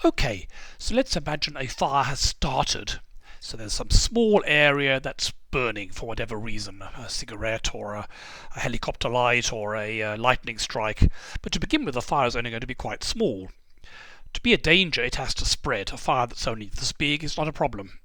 Okay, so let's imagine a fire has started. So there's some small area that's burning for whatever reason, a cigarette or a helicopter light or a lightning strike. But to begin with, the fire is only going to be quite small. To be a danger, it has to spread. A fire that's only this big is not a problem.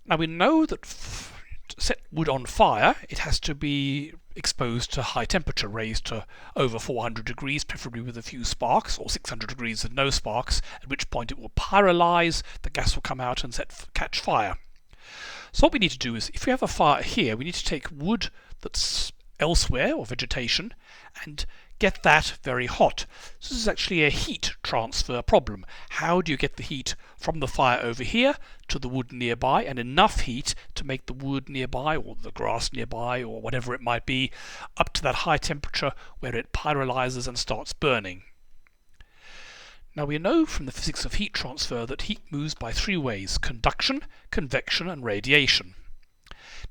Now we know that to set wood on fire, it has to be exposed to high temperature, raised to over 400 degrees, preferably with a few sparks, or 600 degrees with no sparks, at which point it will pyrolyze, the gas will come out and catch fire. So what we need to do is, if we have a fire here, we need to take wood that's elsewhere, or vegetation, and get that very hot. So this is actually a heat transfer problem. How do you get the heat from the fire over here to the wood nearby, and enough heat to make the wood nearby or the grass nearby or whatever it might be up to that high temperature where it pyrolyzes and starts burning? Now we know from the physics of heat transfer that heat moves by three ways: conduction, convection and radiation.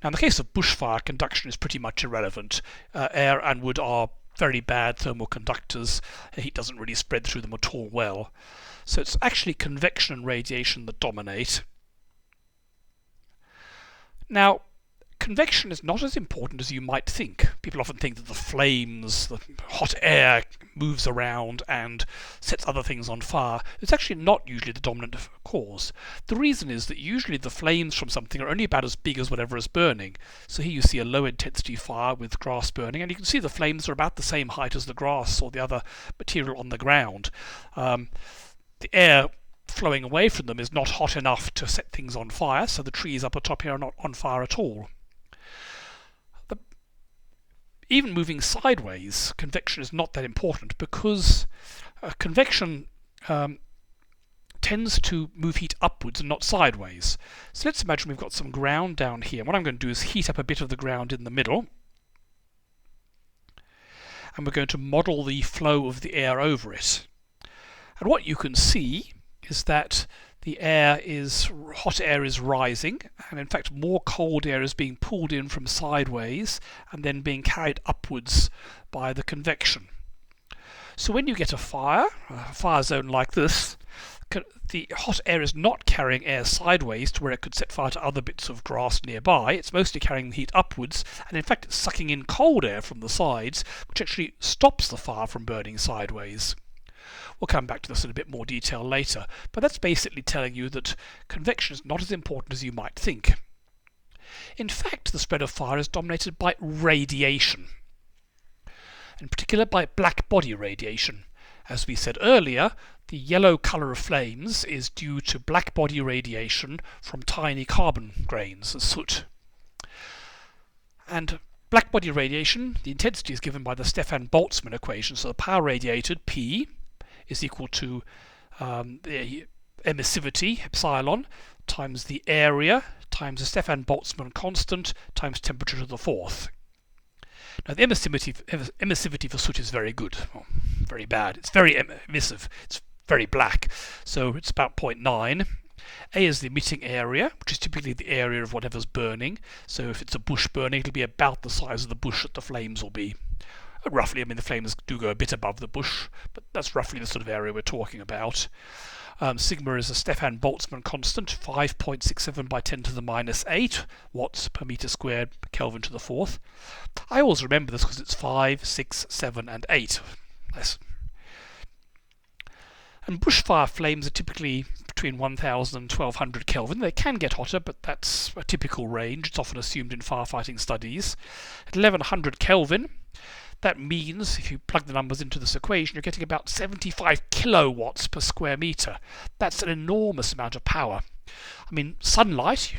Now in the case of bushfire, conduction is pretty much irrelevant. Air and wood are very bad thermal conductors. Heat doesn't really spread through them at all well. So it's actually convection and radiation that dominate. Now, convection is not as important as you might think. People often think that the flames, the hot air moves around and sets other things on fire. It's actually not usually the dominant cause. The reason is that usually the flames from something are only about as big as whatever is burning. So here you see a low intensity fire with grass burning, and you can see the flames are about the same height as the grass or the other material on the ground. The air flowing away from them is not hot enough to set things on fire, so the trees up atop here are not on fire at all. Even moving sideways, convection is not that important, because convection tends to move heat upwards and not sideways. So let's imagine we've got some ground down here. What I'm going to do is heat up a bit of the ground in the middle, and we're going to model the flow of the air over it. And what you can see is that the hot air is rising, and in fact more cold air is being pulled in from sideways and then being carried upwards by the convection. So when you get a fire zone like this, the hot air is not carrying air sideways to where it could set fire to other bits of grass nearby. It's mostly carrying the heat upwards, and in fact it's sucking in cold air from the sides, which actually stops the fire from burning sideways. We'll come back to this in a bit more detail later, but that's basically telling you that convection is not as important as you might think. In fact, the spread of fire is dominated by radiation, in particular by black body radiation. As we said earlier, the yellow colour of flames is due to black body radiation from tiny carbon grains, soot. And black body radiation, the intensity is given by the Stefan-Boltzmann equation, so the power radiated, P, is equal to the emissivity, epsilon, times the area, times the Stefan-Boltzmann constant, times temperature to the fourth. Now the emissivity for soot is very good, well, very bad. It's very emissive, it's very black, so it's about 0.9. A is the emitting area, which is typically the area of whatever's burning. So if it's a bush burning, it'll be about the size of the bush that the flames will be. Roughly, I mean the flames do go a bit above the bush, but that's roughly the sort of area we're talking about. Sigma is a Stefan-Boltzmann constant, 5.67 by 10 to the minus 8 watts per meter squared per Kelvin to the fourth. I always remember this because it's 5, 6, 7 and 8. And bushfire flames are typically between 1000 and 1200 Kelvin. They can get hotter, but that's a typical range. It's often assumed in firefighting studies. At 1100 Kelvin, that means, if you plug the numbers into this equation, you're getting about 75 kilowatts per square meter. That's an enormous amount of power. I mean, sunlight,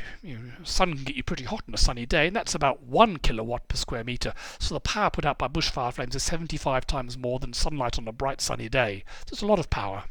sun can get you pretty hot on a sunny day, and that's about 1 kilowatt per square meter. So the power put out by bushfire flames is 75 times more than sunlight on a bright sunny day. So it's a lot of power.